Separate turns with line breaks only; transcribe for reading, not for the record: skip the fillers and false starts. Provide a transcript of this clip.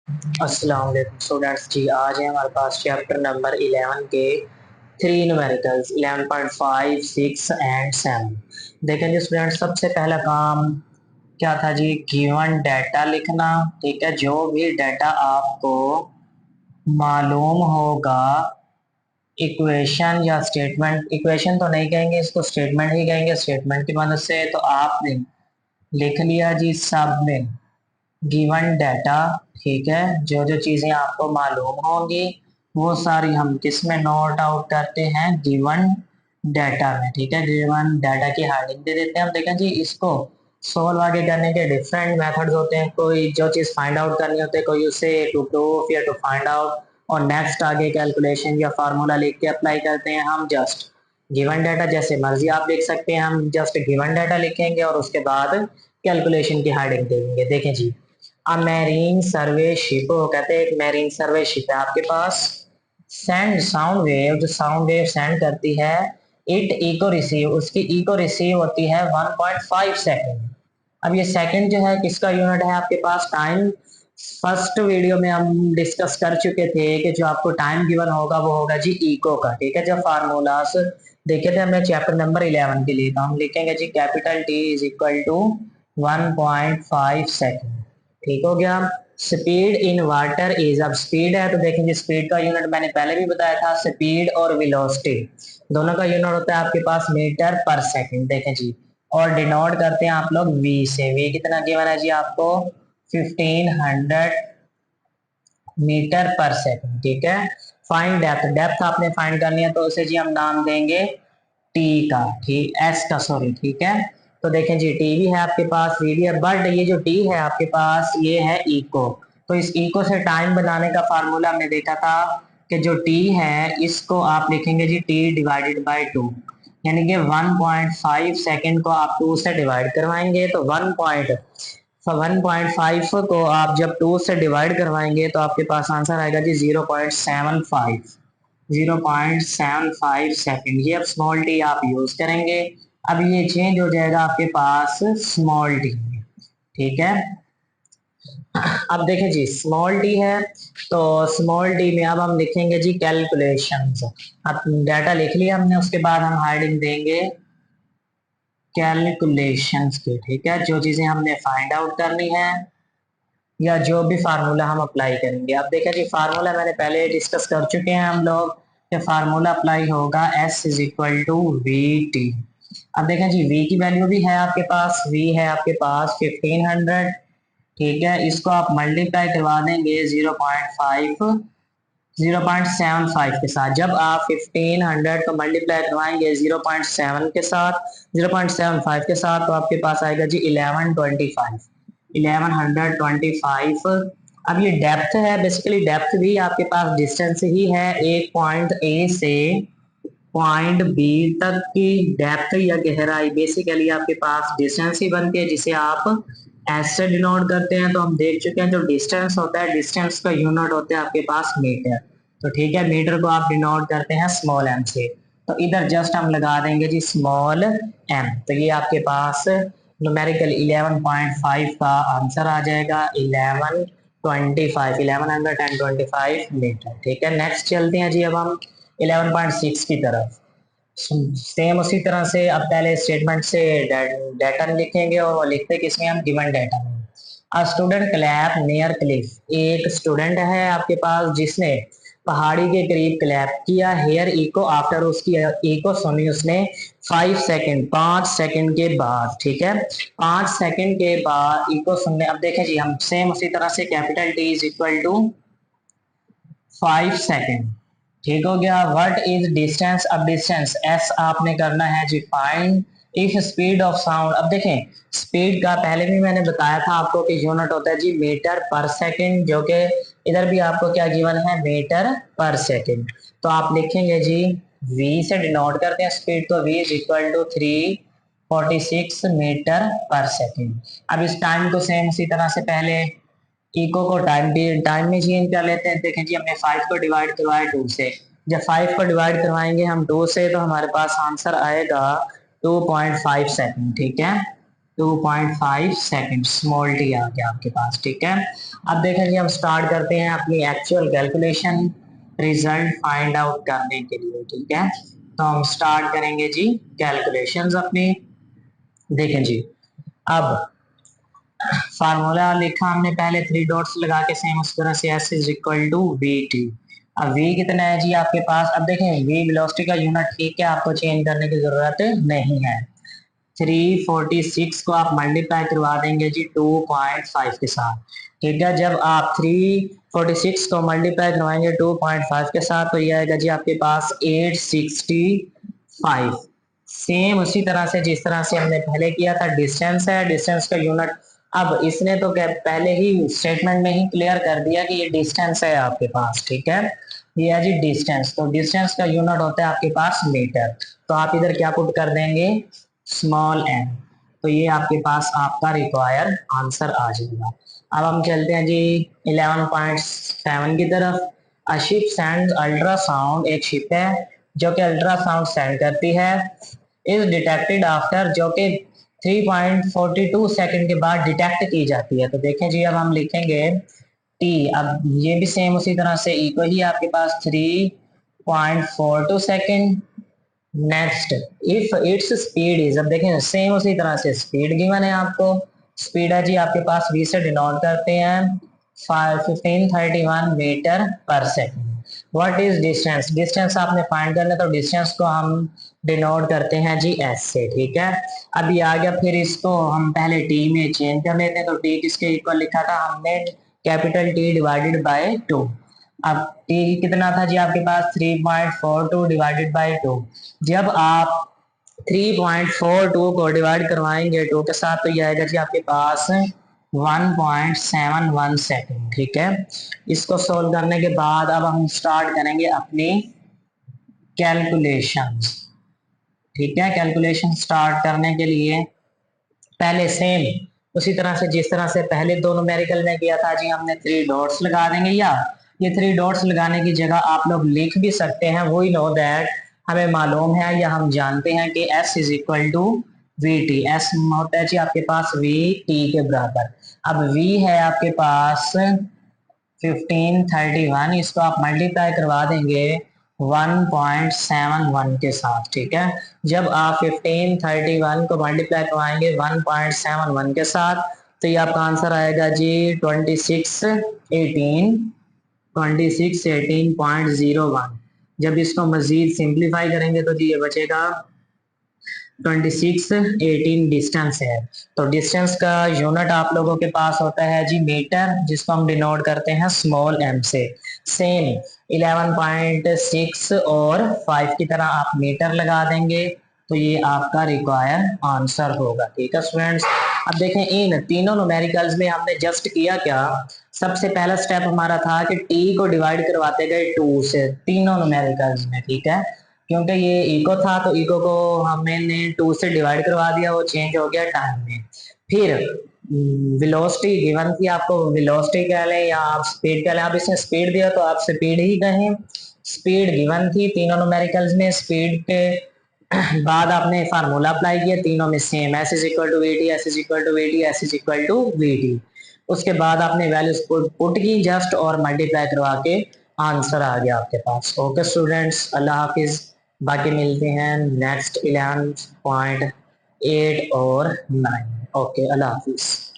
अस्सलाम वालेकुम स्टूडेंट्स जी। आज है हमारे पास चैप्टर नंबर 11 के थ्री न्यूमेरिकल्स 11.5, 6 एंड 7। देखें जी स्टूडेंट्स, सबसे पहला काम क्या था जी? गिवन डाटा लिखना। ठीक है, जो भी डाटा आपको मालूम होगा, इक्वेशन या स्टेटमेंट, इक्वेशन तो नहीं कहेंगे इसको, स्टेटमेंट ही कहेंगे, स्टेटमेंट की मदद से तो आपने लिख लिया जी सब में गिवन डाटा। ठीक है, जो जो चीजें आपको मालूम होंगी वो सारी हम किस में नोट आउट करते हैं? गिवन डाटा में। ठीक है, गिवन डाटा की हेडिंग दे देते हैं हम। देखें जी, इसको सोल्व आगे करने के डिफरेंट मेथड्स होते हैं। कोई जो चीज फाइंड आउट करनी होती है, कोई उसे टू प्रूफ या टू फाइंड आउट, और नेक्स्ट आगे कैलकुलेशन या फार्मूला लिख के अप्लाई करते हैं हम। जस्ट गिवन डाटा जैसे मर्जी आप लिख सकते हैं, हम जस्ट गिवन डाटा लिखेंगे और उसके बाद कैलकुलेशन की हेडिंग देंगे। देखें जी, अ मैरीन सर्वे शिप, कहते हैं एक मैरीन सर्वे शिप है आपके पास, सेंड साउंड वेव, जो साउंड वेव सेंड करती है, इट इको रिसीव, उसकी इको रिसीव होती है 1.5 सेकेंड। अब ये सेकंड जो है किसका यूनिट है आपके पास? टाइम। फर्स्ट वीडियो में हम डिस्कस कर चुके थे कि जो आपको टाइम गिवन होगा वो होगा जी इको का। ठीक है, जब फार्मूलास देखे थे हमने चैप्टर नंबर 11 के लिए, तो हम लिखेंगे जी capital T is equal to 1.5 second. ठीक हो गया। स्पीड इन वाटर इज, अब स्पीड है तो देखेंगे स्पीड का यूनिट मैंने पहले भी बताया था, स्पीड और वेलोसिटी दोनों का यूनिट होता है आपके पास मीटर पर सेकंड। देखें जी, और डिनोट करते हैं आप लोग वी से। वी कितना गिवन है जी आपको? 1500 मीटर पर सेकंड। ठीक है, फाइंड डेप्थ, डेप्थ आपने फाइंड करनी है तो उसे जी हम नाम देंगे टी का, ठीक, एस का, सॉरी। ठीक है, तो देखें जी टी भी है आपके पास, वी भी है, बट ये जो टी है आपके पास ये है इको। तो इस इको से टाइम बनाने का फार्मूला हमने देखा था कि जो टी है इसको आप लिखेंगे G T divided by two, यानी कि 1.5 सेकेंड को आप 2 से डिवाइड करवाएंगे तो 1.5 को आप जब 2 से डिवाइड करवाएंगे तो आपके पास आंसर आएगा जी 0.75, 0.75 सेकेंड। ये अब स्मॉल टी आप यूज करेंगे। अब ये चेंज हो जाएगा आपके पास स्मॉल टी में। ठीक है, अब देखें जी स्मॉल टी है तो स्मॉल टी में अब हम लिखेंगे जी कैलकुलेशंस। अब डाटा लिख लिया हमने, उसके बाद हम हेडिंग देंगे कैलकुलेशंस की। ठीक है, जो चीजें हमने फाइंड आउट करनी है या जो भी फार्मूला हम अप्लाई करेंगे। अब देखिए जी फार्मूला मैंने पहले डिस्कस कर चुके हैं हम लोग कि फार्मूला अप्लाई होगा S is equal to v t. अब देखें जी v की वैल्यू भी है आपके पास, v है आपके पास 1500। ठीक है, इसको आप मल्टीप्लाई करवा देंगे 0.75 के साथ। जब आप 1500 को मल्टीप्लाई करवाएंगे 0.7 के साथ, 0.75 के साथ, तो आपके पास आएगा जी 1125, 1125। अब ये डेप्थ है, बेसिकली डेप्थ भी आपके पास डिस्टेंस ही है, एक पॉइंट ए से पॉइंट बी तक की डेप्थ या गहराई बेसिकली आपके पास डिस्टेंस ही बनती है, जिसे आप एस से डिनोट करते हैं। तो हम देख चुके हैं जो डिस्टेंस होता है, डिस्टेंस का यूनिट होता है आपके पास मीटर। तो ठीक है, मीटर को आप डिनोट करते हैं स्मॉल एम से, तो इधर जस्ट हम लगा देंगे जी स्मॉल एम। तो ये आपके पास न्यूमेरिकल 11.5 का आंसर आ जाएगा, 1125, 1125 मीटर। ठीक है, नेक्स्ट चलते हैं जी अब हम 11.6 की तरफ। सेम उसी तरह से अब पहले स्टेटमेंट से डाटा लिखेंगे, और वो लिखते किसमें हम? गिवन डाटा में। A student clap near Cliff, एक स्टूडेंट है आपके पास जिसने पहाड़ी के करीब क्लैप किया, हेयर इको आफ्टर, उसकी इको सुनी उसने 5 सेकेंड, 5 सेकेंड के बाद। ठीक है, 5 सेकेंड के बाद इको सुनने। अब देखें जी हम सेम उसी तरह से capital T is equal to 5 second. ठीक हो गया। व्हाट इज डिस्टेंस, अब डिस्टेंस एस आपने करना है जी find. If speed of sound, अब देखें स्पीड का पहले भी मैंने बताया था आपको कि यूनिट होता है जी मीटर पर सेकंड, जो कि इधर भी आपको क्या गिवन है? Metre per second. तो आप लिखेंगे जी v से डिनोट करते हैं स्पीड, तो v is equal to 346 metre per second. अब इस टाइम को सेम उसी तरह से पहले इको को टाइम में चेंज कर लेते हैं। देखें जी हमने 5 को डिवाइड करवाया 2 से, जब 5 को डिवाइड करवाएंगे हम 2 से तो हमारे पास आंसर आएगा 2.5 सेकंड। ठीक है, 2.5 सेकंड, स्मॉल टी आ गया आपके पास, ठीक है। अब देखें जी, हम स्टार्ट करते हैं अपनी actual calculation result find out करने के लिए, ठीक है। तो हम स्टार्ट करेंगे जी कैलकुलेशंस अपनी। देखें जी, अब फार्मूला लिखा हमने पहले, 3 डॉट्स लगा के, सेम उस तरह से S is equal to v t. अब v कितना है जी आपके पास, अब देखें v वेलोसिटी का यूनिट, ठीक है, आपको चेंज करने की जरूरत नहीं है। 346 को आप मल्टीप्लाई करवा देंगे जी 2.5 के साथ, ठीक है। जब आप 346 को मल्टीप्लाई करवाएंगे 2.5 के साथ, तो ये आएगा जी आपके पास 865। सेम उसी तरह से जिस तरह से हमने पहले किया था, डिस्टेंस है, डिस्टेंस का यूनिट, अब इसने तो क्या पहले ही स्टेटमेंट में ही क्लियर कर दिया कि ये डिस्टेंस है आपके पास, ठीक है। ये है जी डिस्टेंस, तो डिस्टेंस का यूनिट होता है आपके पास मीटर, तो आप इधर क्या पुट कर देंगे, स्मॉल एम। तो ये आपके पास आपका रिक्वायर आंसर आ जाएगा। अब हम चलते हैं जी 11.7 की तरफ। अ शिप सेंड्स अल्ट्रासाउंड, एक शिप है जो कि अल्ट्रासाउंड सेंड करती है, इज डिटेक्टेड आफ्टर, जो कि 3.42 सेकंड के बाद डिटेक्ट की जाती है। तो देखें जी, अब हम लिखेंगे टी, अब ये भी सेम उसी तरह से इक्वल ही आपके पास 3.42 second. Next, if its speed is, अब देखें सेम उसी तरह से स्पीड गिवन है आपको, स्पीड है जी आपके पास v से डिनोट करते हैं 1531 metre per second. What is distance, distance आपने फाइंड करना, तो डिस्टेंस को हम डिनोट करते हैं जी s से, ठीक है। अभी आ गया, फिर इसको हम पहले t में चेंज कर लेते हैं, तो t किसके इक्वल लिखा था हमने, कैपिटल T डिवाइडेड बाय 2। अब t कितना था जी आपके पास, 3.42 डिवाइडेड बाय 2। जब आप 3.42 को डिवाइड करवाएंगे 2 के साथ, तो ये आएगा जी आपके पास 1.71 सेकंड, ठीक है। इसको सोल्व करने के बाद अब हम स्टार्ट करेंगे अपनी कैलकुलेशंस, ठीक है। कैलकुलेशन स्टार्ट करने के लिए पहले सेम उसी तरह से जिस तरह से पहले दो न्यूमेरिकल में किया था जी, हमने 3 डॉट्स लगा देंगे, या ये 3 डॉट्स लगाने की जगह आप लोग लिख भी सकते हैं, वही नो दैट हमें मालूम है या हम जानते हैं कि S is equal to v t. S होता है जी आपके पास वी टी के बराबर। अब V है आपके पास 1531, इसको आप मल्टीप्लाई करवा देंगे 1.71 के साथ, ठीक है। जब आप 1531 को मल्टीप्लाई करवाएंगे 1.71 के साथ, तो ये आपका आंसर आएगा जी 2618.01। जब इसको मजीद सिंप्लीफाई करेंगे तो जी ये बचेगा 2618 डिस्टेंस है। तो डिस्टेंस का यूनिट आप लोगों के पास होता है जी मीटर, जिसको हम डिनोट करते हैं स्मॉल एम से। सेम 11.6 और 5 की तरह आप मीटर लगा देंगे, तो ये आपका रिक्वायर आंसर होगा, ठीक है स्टूडेंट्स। अब देखें इन तीनों न्यूमेरिकल्स में हमने जस्ट किया क्या, सबसे पहला स्टेप हमारा था कि t को डिवाइड करवाते गए 2 से, तीनों न्यूमेरिकल्स में, ठीक है। क्योंकि ये इको था तो इको को हमने 2 से डिवाइड करवा दिया, वो चेंज हो गया टाइम में। फिर वेलोसिटी गिवन थी आपको, वेलोसिटी कह लें या आप स्पीड कह लें, आप इसमें स्पीड दिया तो आप स्पीड ही कहें, स्पीड गिवन थी तीनों न्यूमेरिकल्स में। स्पीड के बाद आपने फार्मूला अप्लाई किया, तीनों में same, S is equal to v t, S is equal to v t, S is equal to v t. उसके बाद आपने वैल्यूज पुट की जस्ट और मल्टीप्लाई करवा के आंसर आ गया आपके पास। ओके स्टूडेंट्स, अल्लाह हाफिज। बाकी मिलते हैं नेक्स्ट 11.8 और 9। ओके, अल्लाह हाफिज।